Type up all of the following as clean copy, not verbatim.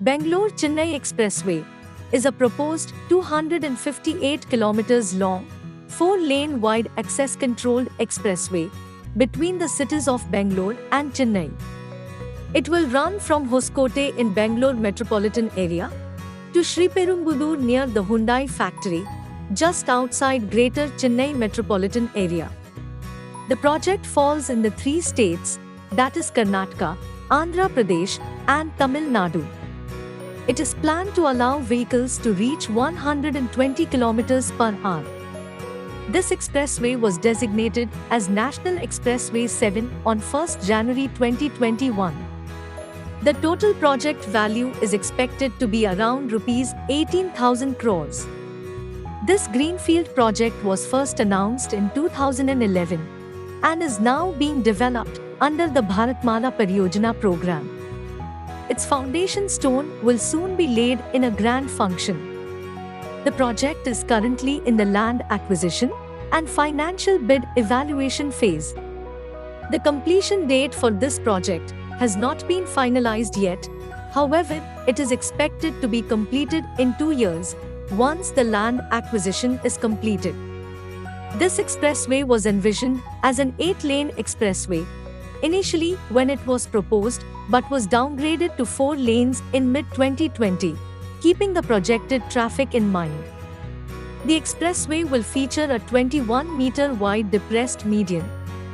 Bangalore-Chennai Expressway is a proposed 258 kilometers long, 4-lane wide access-controlled expressway between the cities of Bangalore and Chennai. It will run from Hoskote in Bangalore metropolitan area to Sriperumbudur near the Hyundai factory, just outside Greater Chennai metropolitan area. The project falls in the three states, that is Karnataka, Andhra Pradesh, and Tamil Nadu. It is planned to allow vehicles to reach 120 km per hour. This expressway was designated as National Expressway 7 on 1 January 2021. The total project value is expected to be around Rs 18,000 crores. This greenfield project was first announced in 2011 and is now being developed under the Bharatmala Pariyojana program. Its foundation stone will soon be laid in a grand function. The project is currently in the land acquisition and financial bid evaluation phase. The completion date for this project has not been finalized yet. However, it is expected to be completed in 2 years once the land acquisition is completed. This expressway was envisioned as an 8-lane expressway initially when it was proposed, but was downgraded to 4 lanes in mid-2020, keeping the projected traffic in mind. The expressway will feature a 21-meter wide depressed median,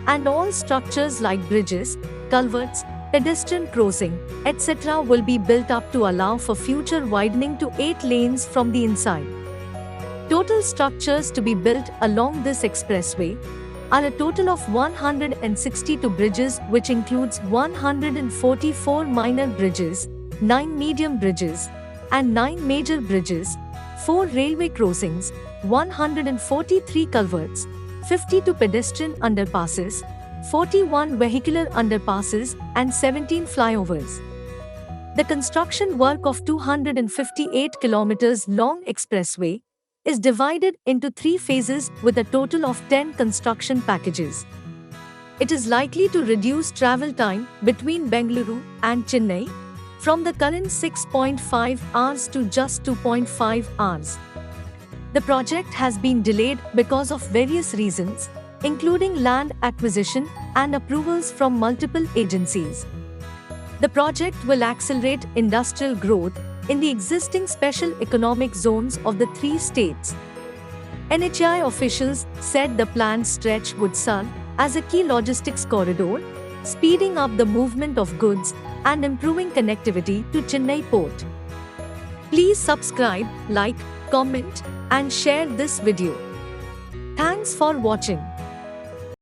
and all structures like bridges, culverts, pedestrian crossing, etc. will be built up to allow for future widening to 8 lanes from the inside. Total structures to be built along this expressway are a total of 162 bridges, which includes 144 minor bridges, 9 medium bridges, and 9 major bridges, 4 railway crossings, 143 culverts, 52 pedestrian underpasses, 41 vehicular underpasses, and 17 flyovers. The construction work of 258 kilometers long expressway is divided into 3 phases with a total of 10 construction packages. It is likely to reduce travel time between Bengaluru and Chennai from the current 6.5 hours to just 2.5 hours. The project has been delayed because of various reasons, including land acquisition and approvals from multiple agencies. The project will accelerate industrial growth in the existing special economic zones of the 3 states. NHAI officials said the planned stretch would serve as a key logistics corridor, speeding up the movement of goods and improving connectivity to Chennai port. Please subscribe, like, comment, and share this video. Thanks for watching.